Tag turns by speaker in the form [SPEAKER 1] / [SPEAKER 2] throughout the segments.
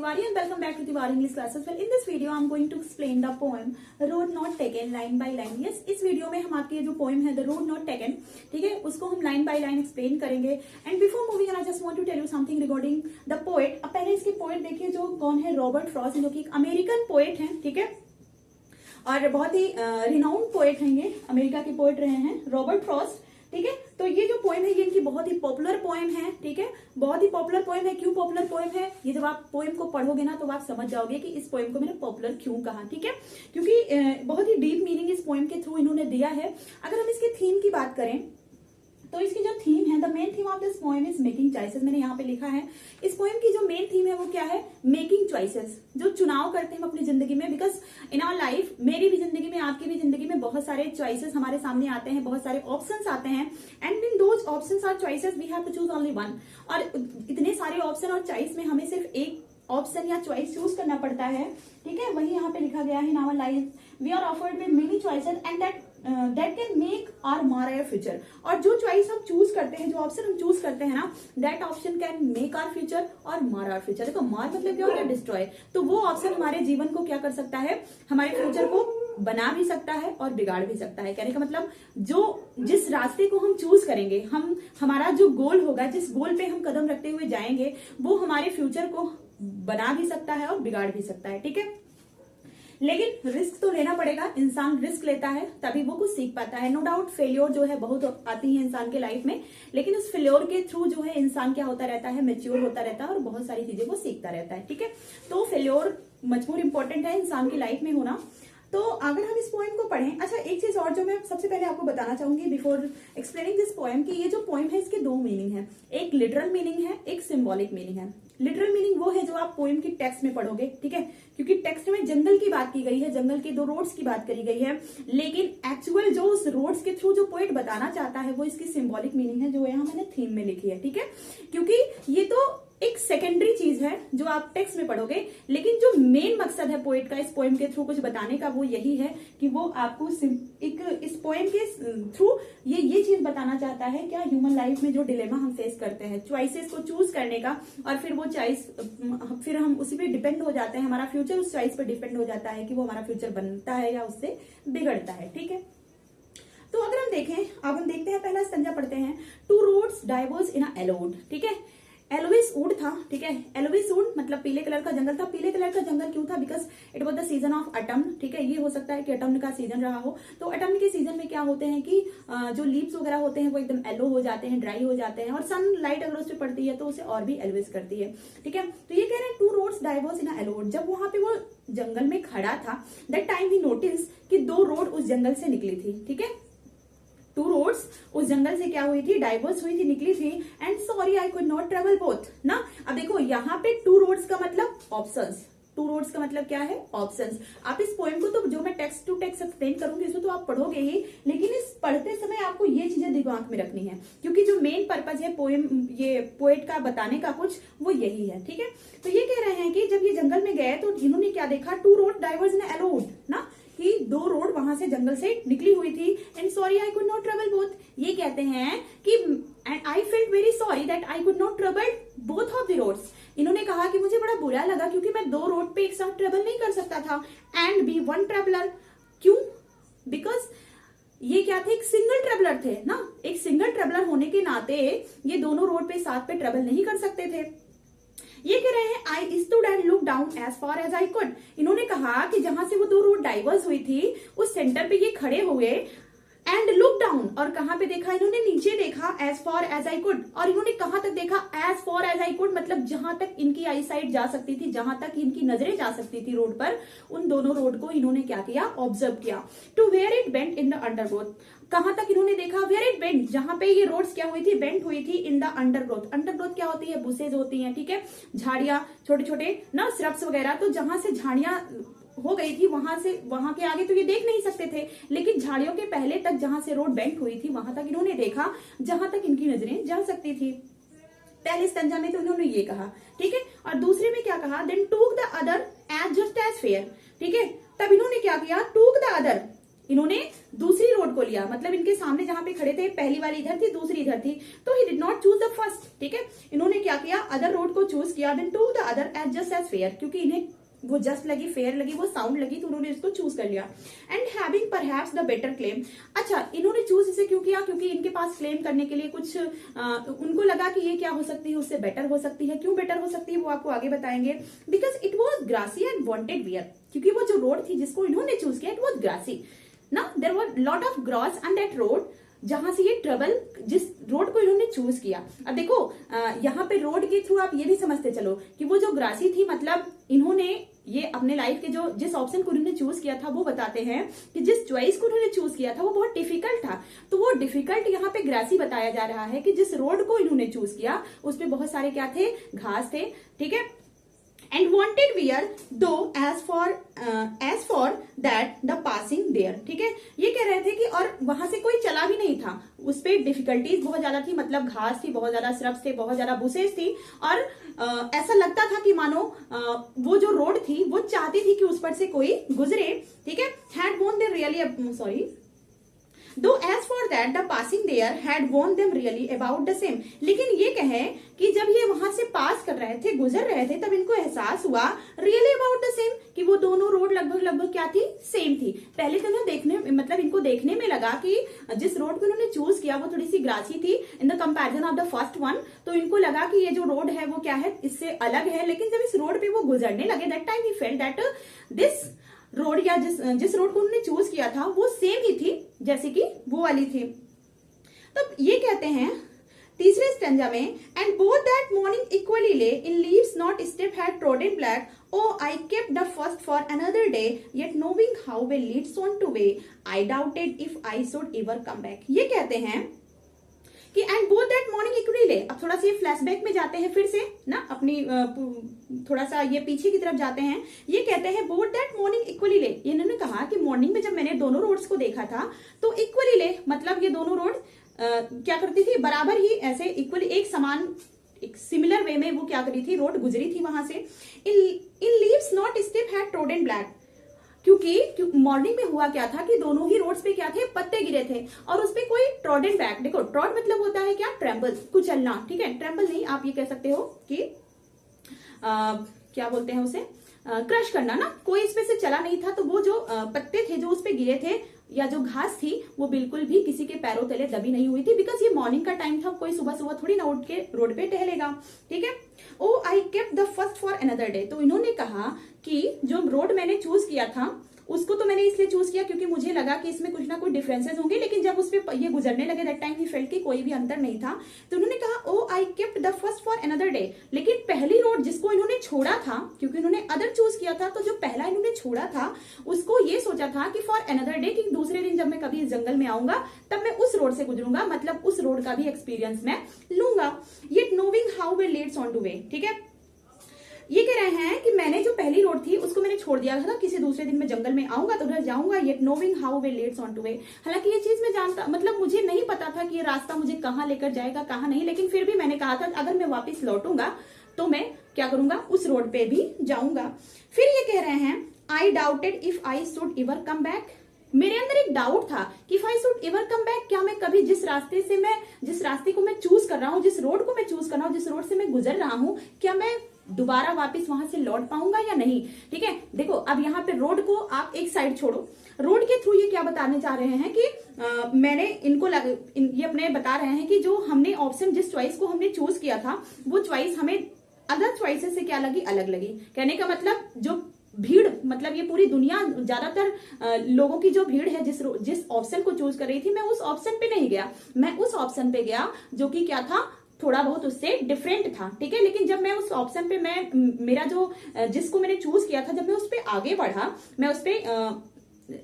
[SPEAKER 1] Tiwari and welcome back to Tiwari English Classes. Well, in this video I'm going to explain the poem Road Not Taken line by line. Yes, इस video में हम आपकी ये जो poem है The Road Not Taken, ठीक है, उसको हम लाइन बाय लाइन एक्सप्लेन करेंगे. And before moving I just want to tell you something regarding the poet. अब पहले इसके पोएट देखिए जो कौन है, रॉबर्ट फ्रॉस्ट, जो कि एक अमेरिकन पोएट हैं, ठीक है, और बहुत ही रिनाउंड पोएट हैं. ये अमेरिका के पोएट रहे हैं रॉबर्ट फ्रॉस्ट, ठीक है. तो ये जो पोएम है ये इनकी बहुत ही पॉपुलर पोएम है, ठीक है, बहुत ही पॉपुलर पोएम है. क्यों पॉपुलर पोएम है, ये जब आप पोएम को पढ़ोगे ना तो आप समझ जाओगे कि इस पोएम को मैंने पॉपुलर क्यों कहा, ठीक है, क्योंकि बहुत ही डीप मीनिंग इस पोएम के थ्रू इन्होंने दिया है. अगर हम इसके थीम की बात करें तो इसकी जो थीम है, the main theme of this poem is making choices. मैंने यहाँ पे लिखा है इस पोएम की जो मेन थीम है वो क्या है, मेकिंग चॉइसेस. जो चुनाव करते हैं हम अपनी जिंदगी में, बिकॉज इन आवर लाइफ, मेरी भी जिंदगी में, आपकी भी जिंदगी में बहुत सारे चॉइसेस हमारे सामने आते हैं, बहुत सारे ऑप्शंस आते हैं. And in those options or choices we have to choose only one. और इतने सारे ऑप्शन और चॉइस में हमें सिर्फ एक ऑप्शन या चॉइस चूज करना पड़ता है, ठीक है. वही यहाँ पे लिखा गया है, in our life we are offered with many choices and that can make or mar our future. और जो चॉइस हम चूज करते हैं, जो ऑप्शन हम चूज करते हैं ना, that option can make our future or mar our future. देखो मार मतलब क्या होता है, डिस्ट्रॉय. तो वो ऑप्शन हमारे जीवन को क्या कर सकता है, हमारे फ्यूचर को बना भी सकता है और बिगाड़ भी सकता है. कहने का मतलब जिस रास्ते को हम चूज करेंगे, हमारा जो गोल होगा, जिस गोल पे हम कदम रखते हुए जाएंगे, वो हमारे फ्यूचर को बना भी सकता है और बिगाड़ भी सकता है, ठीक है. लेकिन रिस्क तो लेना पड़ेगा. इंसान रिस्क लेता है तभी वो कुछ सीख पाता है. नो डाउट फेल्योर जो है बहुत आती है इंसान के लाइफ में, लेकिन उस फेल्योर के थ्रू जो है इंसान क्या होता रहता है, मेच्योर होता रहता है और बहुत सारी चीजें वो सीखता रहता है, ठीक है. तो फेल्योर मच मोर इम्पोर्टेंट है इंसान की लाइफ में होना. तो अगर हम इस पोएम को पढ़ें, अच्छा एक चीज और जो मैं सबसे पहले आपको बताना चाहूंगी बिफोर एक्सप्लेनिंग दिस पोएम, कि ये जो पोएम है इसके दो मीनिंग है. एक लिटरल मीनिंग है, एक सिंबॉलिक मीनिंग है. लिटरल मीनिंग वो है जो आप पोएम की टेक्स्ट में पढ़ोगे, ठीक है, क्योंकि टेक्स्ट में जंगल की बात की गई है, जंगल के दो रोड्स की बात करी गई है. लेकिन एक्चुअल जो उस रोड्स के थ्रू जो पोएट बताना चाहता है वो इसकी सिंबॉलिक मीनिंग है, जो यहाँ मैंने थीम में लिखी है, ठीक है. क्योंकि ये तो एक सेकेंडरी चीज है जो आप टेक्स्ट में पढ़ोगे, लेकिन जो मेन मकसद है पोएट का इस पोएम के थ्रू कुछ बताने का, वो यही है कि वो आपको एक इस पोएम के थ्रू ये चीज बताना चाहता है, क्या ह्यूमन लाइफ में जो डिलेमा हम फेस करते हैं, चॉइसेस को चूज करने का, और फिर वो चॉइस, फिर हम उसी पे डिपेंड हो जाते हैं, हमारा फ्यूचर उस चॉइस पे डिपेंड हो जाता है कि वो हमारा फ्यूचर बनता है या उससे बिगड़ता है, ठीक है. तो अगर हम देखें, अब हम देखते हैं, पहला स्टंजा पढ़ते हैं. टू रोड्स डाइवर्स इन अ एलोड, ठीक है. एलोविस वुड था, ठीक है. एलोविस वुड मतलब पीले कलर का जंगल था. पीले कलर का जंगल क्यों था, because it was the season of autumn, ठीक है. ये हो सकता है कि अटम का सीजन रहा हो. तो अटम के सीजन में क्या होते हैं कि जो लीव्स वगैरह होते हैं वो एकदम येलो हो जाते हैं, ड्राई हो जाते हैं, और सन लाइट अगर उस पर पड़ती है तो उसे और भी एलोविस करती है, ठीक है. तो ये कह रहे हैं टू रोड्स डाइवर्स इन अ एलोड. जब वहां पे वो जंगल में खड़ा था, दैट टाइम ही नोटिस कि दो रोड उस जंगल से निकली थी, ठीक है. टू रोड्स उस जंगल से क्या हुई थी, डाइवर्स हुई थी, निकली थी. And sorry I could not travel both ना. अब देखो यहाँ पे टू रोड्स का मतलब ऑप्शंस. टू रोड्स का मतलब क्या है, ऑप्शंस. आप इस पोएम को तो जो मैं टेक्स्ट टू टेक्स्ट एक्सप्लेन करूंगी इसको तो आप पढ़ोगे ही, लेकिन इस पढ़ते समय आपको ये चीजें दिमाग में रखनी है, क्योंकि जो मेन पर्पज है पोएम, ये पोएट का बताने का कुछ, वो यही है, ठीक है. तो ये कह रहे हैं कि जब ये जंगल में गए तो इन्होंने क्या देखा, टू रोड डाइवर्स इन एलोड ना, कि दो रोड वहां से जंगल से निकली हुई थी. And sorry I could not travel both. ये कहते हैं कि and I felt very sorry that I could not travel both of the roads. इन्होंने कहा कि मुझे बड़ा बुरा लगा क्योंकि मैं दो रोड पे एक साथ ट्रेवल नहीं कर सकता था. एंड बी वन ट्रेवलर, क्यों, बिकॉज ये क्या थे, एक सिंगल ट्रेवलर थे ना. एक सिंगल ट्रेवलर होने के नाते ये दोनों रोड पे साथ पे ट्रेवल नहीं कर सकते थे. ये कह रहे हैं I stood and look down as far as I could. इन्होंने कहा कि जहां से वो दो रोड डाइवर्स हुई थी उस सेंटर पे ये खड़े हुए एंड लुक डाउन, और कहां पे देखा, इन्होंने नीचे देखा, as far as I could. और इन्होंने कहां तक देखा, as far as I could मतलब जहां तक इनकी आई साइड जा सकती थी, जहां तक इनकी नजरें जा सकती थी रोड पर, उन दोनों रोड को इन्होंने क्या किया, ऑब्जर्व किया. To where it bent in the undergrowth. कहां तक इन्होंने देखा, वेयर इट बेंट, जहां पे ये रोड्स क्या हुई थी, बेंट हुई थी इन द अंडरग्रोथ. अंडरग्रोथ क्या होती है, बुशेज होती हैं, ठीक है, झाड़ियां, छोटे छोटे ना श्रब्स वगैरह. तो जहां से झाड़ियां हो गई थी वहां के आगे तो ये देख नहीं सकते थे, लेकिन झाड़ियों के पहले तक जहां से रोड बेंट हुई थी वहां तक इन्होंने देखा, जहां तक इनकी नजरें जा सकती थी. पहले स्टंजा में तो इन्होंने ये कहा, ठीक है. और दूसरे में क्या कहा, then took the other as just as fair, ठीक है. तब इन्होंने क्या किया, टूक द अदर, इन्होंने दूसरी रोड को लिया, मतलब इनके सामने जहां पे खड़े थे पहली वाली इधर थी, दूसरी इधर थी, तो he did not choose the first, ठीक है। इन्होंने क्या किया, अदर रोड को चूज किया, then to the other as just as fair, क्योंकि इन्हें वो जस्ट लगी, फेयर लगी, वो साउंड लगी, तो उन्होंने इसको चूज कर लिया। And having perhaps the better claim, अच्छा इन्होंने चूज इसे क्यों किया, क्योंकि इनके पास क्लेम करने के लिए कुछ उनको लगा कि ये क्या हो सकती है, उससे बेटर हो सकती है। क्यों बेटर हो सकती है वो आपको आगे बताएंगे। Because it was grassy and wanted wear, क्योंकि वो जो रोड थी जिसको इन्होंने चूज किया, इट वॉज ग्रासी ना, there were lot of grass on that road, जहां से ये ट्रबल, जिस रोड को इन्होंने चूज किया। अब देखो यहाँ पे रोड के थ्रू आप ये भी समझते चलो कि वो जो ग्रासी थी, मतलब इन्होंने ये अपने लाइफ के जो जिस ऑप्शन को उन्होंने चूज किया था वो बताते हैं कि जिस चॉइस को उन्होंने चूज किया था वो बहुत डिफिकल्ट था, तो वो डिफिकल्ट यहाँ पे ग्रासी बताया जा रहा है कि जिस रोड को इन्होंने चूज किया उसपे बहुत सारे क्या थे, घास थे, ठीक है। And wanted wear though as for that the passing there, ठीक है। ये कह रहे थे कि और वहां से कोई चला भी नहीं था, उस पर डिफिकल्टीज बहुत ज्यादा थी, मतलब घास थी, बहुत ज्यादा श्रब्स थे, बहुत ज्यादा बुशेस थी, और ऐसा लगता था कि मानो वो जो रोड थी वो चाहती थी कि उस पर से कोई गुजरे, ठीक है। Had want they really sorry though as for that the passing there had worn them really about the same, लेकिन ये कहे कि जब ये वहां से पास कर रहे थे, गुजर रहे थे, तब इनको एहसास हुआ रियली अबाउट द सेम, कि वो दोनों रोड लगभग क्या थी, सेम थी। पहले तो ना देखने, मतलब इनको देखने में लगा कि जिस रोड को इन्होंने चूज किया वो थोड़ी सी ग्रासी थी in the comparison of the first one, तो इनको लगा कि ये जो रोड है वो क्या है, इससे अलग है। लेकिन जब इस रोड पे वो गुजरने लगे, that time he felt that this road, या जिस रोड को उन्होंने चूज किया था वो सेम ही थी जैसे कि वो वाली थी। तब ये कहते हैं तीसरे स्टेंजा में, and both that morning equally lay in leaves not step had trodden black, oh I kept the first for another day, yet knowing how way leads on to way, I doubted if I should ever come back. ये कहते हैं कि and both that morning equally lay, अब थोड़ा सा ये flashback में जाते हैं फिर से ना, अपनी थोड़ा सा ये पीछे की तरफ जाते हैं। ये कहते हैं बोथ दैट मॉर्निंग इक्वली ले, इन्होंने कहा कि मॉर्निंग में जब मैंने दोनों रोड्स को देखा था तो इक्वली ले, मतलब ये दोनों रोड क्या करती थी, बराबर ही ऐसे इक्वली एक समान, एक सिमिलर वे में वो क्या करी थी, रोड गुजरी थी वहां से। इन leaves not step had trodden black, क्योंकि मॉर्निंग में हुआ क्या था कि दोनों ही रोड्स पे क्या थे, पत्ते गिरे थे, और उस पे कोई ट्रॉडन बैक, देखो ट्रॉड मतलब होता है क्या, ट्रेम्बल, कुचलना, ठीक है। ट्रेम्बल नहीं, आप ये कह सकते हो कि क्या बोलते हैं उसे, क्रश करना ना, कोई इस पे से चला नहीं था, तो वो जो पत्ते थे जो उस पे गिरे थे या जो घास थी वो बिल्कुल भी किसी के पैरों तले दबी नहीं हुई थी, बिकॉज ये मॉर्निंग का टाइम था, कोई सुबह सुबह थोड़ी ना उठ के रोड पे टहलेगा, ठीक है। Oh I kept the first for another day, तो इन्होंने कहा कि जो रोड मैंने चूज किया था उसको तो मैंने इसलिए चूज किया क्योंकि मुझे लगा कि इसमें कुछ ना कुछ डिफरेंसेस होंगे, लेकिन जब उस पे ये गुजरने लगे दैट टाइम ही फेल्ट कि कोई भी अंतर नहीं था, तो उन्होंने कहा oh I kept the first for another day, लेकिन पहली रोड जिसको इन्होंने छोड़ा था, क्योंकि इन्होंने अदर चूज किया था, तो जो पहला इन्होंने छोड़ा था उसको ये सोचा था कि फॉर अनदर डे, कि दूसरे दिन जब मैं कभी इस जंगल में आऊंगा तब मैं उस रोड से गुजरूंगा, मतलब उस रोड का भी एक्सपीरियंस मैं लूंगा। Yet knowing how way leads on to वे, ठीक है। ये कह रहे हैं कि मैंने जो पहली रोड थी उसको मैंने छोड़ दिया था, किसी दूसरे दिन मैं जंगल में आऊंगा तो उधर जाऊंगा, yet knowing how way leads on to वे, हालांकि ये चीज मैं जानता, मतलब मुझे नहीं पता था कि ये रास्ता मुझे कहाँ लेकर जाएगा कहाँ नहीं, लेकिन फिर भी मैंने कहा था अगर मैं वापस लौटूंगा तो मैं क्या करूंगा, उस रोड पे भी जाऊंगा। फिर ये कह रहे हैं आई doubted if I should ever come back, मेरे अंदर एक डाउट था कि if I should ever come back, क्या मैं कभी जिस रास्ते को मैं चूज कर रहा हूँ, जिस रोड को मैं चूज कर रहा हूँ, जिस रोड से मैं गुजर रहा हूँ, क्या मैं दोबारा वापस वहां से लौट पाऊंगा या नहीं, ठीक है। देखो अब यहाँ पे रोड को आप एक साइड छोड़ो, रोड के थ्रू ये क्या बताने चाह रहे हैं कि मैंने ये अपने बता रहे हैं कि जो हमने ऑप्शन, जिस चॉइस को हमने चूज किया था वो चॉइस हमें अदर चॉइसेस से क्या लगी, अलग लगी। कहने का मतलब जो भीड़, मतलब ये पूरी दुनिया, ज्यादातर लोगों की जो भीड़ है जिस ऑप्शन को चूज कर रही थी, मैं उस ऑप्शन पे नहीं गया, मैं उस ऑप्शन पे गया जो कि क्या था, थोड़ा बहुत उससे डिफरेंट था, ठीक है। लेकिन जब मैं उस ऑप्शन पे मेरा जो जिसको मैंने चूज किया था, जब मैं उस पे आगे बढ़ा, मैं उस पे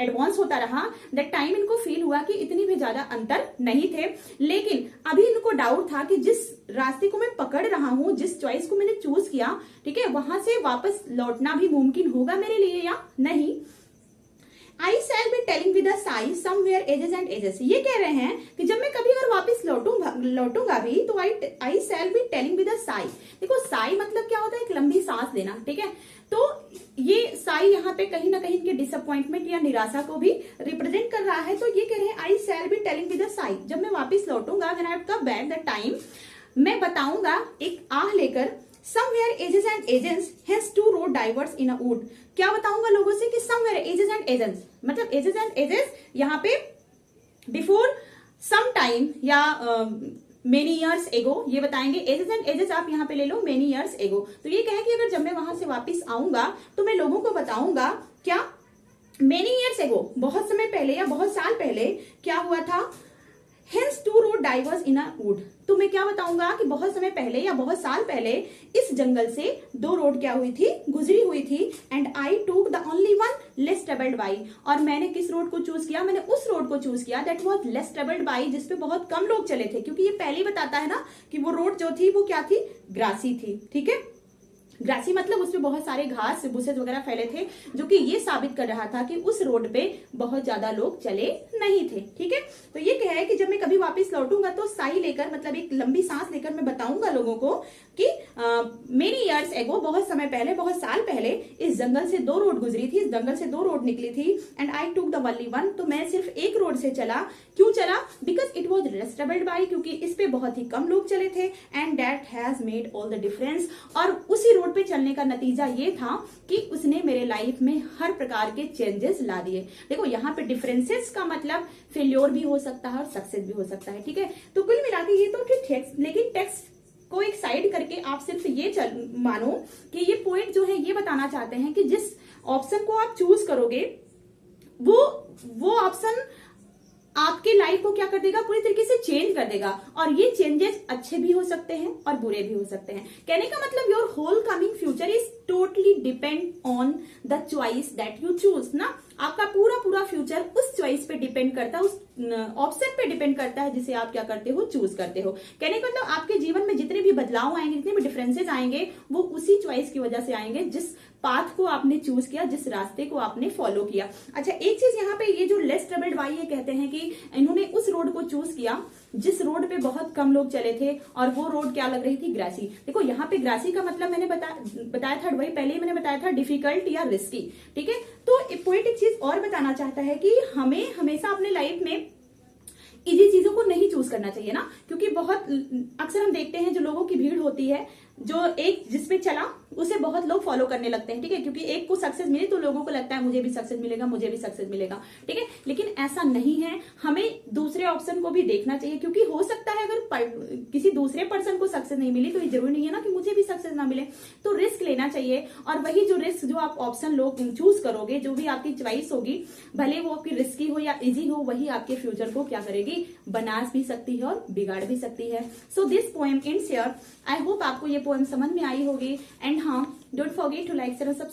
[SPEAKER 1] एडवांस होता रहा, दैट टाइम इनको फील हुआ कि इतनी भी ज्यादा अंतर नहीं थे। लेकिन अभी इनको डाउट था कि जिस रास्ते को मैं पकड़ रहा हूं, जिस चॉइस को मैंने चूज किया, ठीक है, वहां से वापस लौटना भी मुमकिन होगा मेरे लिए या नहीं। I shall be telling with a sigh somewhere ages and ages. ये कह रहे हैं कि जब मैं कभी और वापस लौटूंगा भी तो I shall be telling with a sigh. देखो साई मतलब क्या होता है, एक लंबी सांस लेना, ठीक है। तो ये साई यहाँ पे कहीं ना कहीं इनके डिसअपॉइंटमेंट या निराशा को भी रिप्रेजेंट कर रहा है। तो ये कह रहे हैं I shall be telling with a sigh, जब मैं वापस लौटूंगा, when I come back the time, मैं बताऊंगा एक आह लेकर, somewhere ages and agents hence two road diverts in a wood। क्या बताऊंगा लोगों से कि somewhere ages and agents मतलब ages and ages यहाँ पे before some time या many years ago ये बताएंगे। ages and ages आप यहाँ पे ले लो many years ago। तो ये कहे कि अगर जब मैं वहां से वापस आऊंगा तो मैं लोगों को बताऊंगा क्या, many years ago बहुत समय पहले या बहुत साल पहले क्या हुआ था, Hence two road diverged in a wood। तो मैं क्या बताऊंगा कि बहुत समय पहले या बहुत साल पहले इस जंगल से दो रोड क्या हुई थी, गुजरी हुई थी। And I took the only one less travelled by, और मैंने किस रोड को चूज किया, मैंने उस रोड को चूज किया that was less travelled by, जिसपे बहुत कम लोग चले थे। क्योंकि ये पहले ही बताता है ना कि वो रोड जो थी वो क्या थी, ग्रासी थी, ठीक है। ग्रासी मतलब उसपे बहुत सारे घास बुसेस वगैरह फैले थे, जो कि ये साबित कर रहा था कि उस रोड पे बहुत ज्यादा लोग चले नहीं थे, ठीक है। तो ये कह है कि जब मैं कभी वापस लौटूंगा तो साई लेकर मतलब एक लंबी सांस लेकर मैं बताऊंगा लोगों को कि मेनी ईयर्स एगो बहुत समय पहले, बहुत साल पहले इस जंगल से दो रोड गुजरी थी, इस जंगल से दो रोड निकली थी। And I took the only one, तो मैं सिर्फ एक रोड से चला। क्यों चला, because it was less travelled by, क्योंकि इस पे बहुत ही कम लोग चले थे। And that has made all the difference, और उसी रोड पे चलने का नतीजा ये था कि उसने मेरे लाइफ में हर प्रकार के चेंजेस ला दिए। देखो यहाँ पे डिफरेंसेस का मतलब फेल्योर भी हो सकता है और सक्सेस भी हो सकता है, ठीक है। तो कुल मिला के ये तो ठीक है, लेकिन टेक्स्ट को एक साइड करके आप सिर्फ ये मानो कि ये पॉइंट जो है ये बताना चाहते हैं कि जिस ऑप्शन को आप चूज करोगे वो ऑप्शन आपके लाइफ को क्या कर देगा, पूरी तरीके से चेंज कर देगा। और ये चेंजेस अच्छे भी हो सकते हैं और बुरे भी हो सकते हैं। कहने का मतलब your whole coming future is totally depend on the choice that you choose ना। आपका पूरा फ्यूचर उस चॉइस पे डिपेंड करता है, उस ऑप्शन पे डिपेंड करता है जिसे आप क्या करते हो, चूज करते हो। कहने का मतलब आपके जीवन में जितने भी बदलाव आएंगे, जितने भी डिफरेंसेस आएंगे, वो उसी चॉइस की वजह से आएंगे, जिस पाथ को आपने चूज किया, जिस रास्ते को आपने फॉलो किया। अच्छा, एक चीज यहाँ पे ये जो लेस ट्रेवल्ड बाई ये कहते हैं कि इन्होंने उस रोड को चूज किया जिस रोड पे बहुत कम लोग चले थे, और वो रोड क्या लग रही थी, ग्रासी। देखो यहाँ पे ग्रासी का मतलब मैंने बताया था, वही पहले ही मैंने बताया था, डिफिकल्ट या रिस्की, ठीक है। तो पॉइंट एक चीज और बताना चाहता है कि हमें हमेशा अपने लाइफ में इजी चीजों को नहीं चूज करना चाहिए ना, क्योंकि बहुत अक्सर हम देखते हैं जो लोगों की भीड़ होती है, जो एक जिसपे चला उसे बहुत लोग फॉलो करने लगते हैं, ठीक है। क्योंकि एक को सक्सेस मिली तो लोगों को लगता है मुझे भी सक्सेस मिलेगा, मुझे भी सक्सेस मिलेगा, ठीक है। लेकिन ऐसा नहीं है, हमें दूसरे ऑप्शन को भी देखना चाहिए, क्योंकि हो सकता है अगर किसी दूसरे पर्सन को सक्सेस नहीं मिली तो ये जरूरी नहीं है ना कि मुझे भी सक्सेस ना मिले। तो रिस्क लेना चाहिए, और वही जो रिस्क जो आप ऑप्शन लोग चूज करोगे, जो भी आपकी चॉइस होगी, भले वो आपकी रिस्की हो या इजी हो, वही आपके फ्यूचर को क्या करेगी, बना भी सकती है और बिगाड़ भी सकती है। So this poem ends here. I hope आपको ये पोएम समझ में आई होगी। एंड हाँ, don't forget to like share और सब्सक्राइब।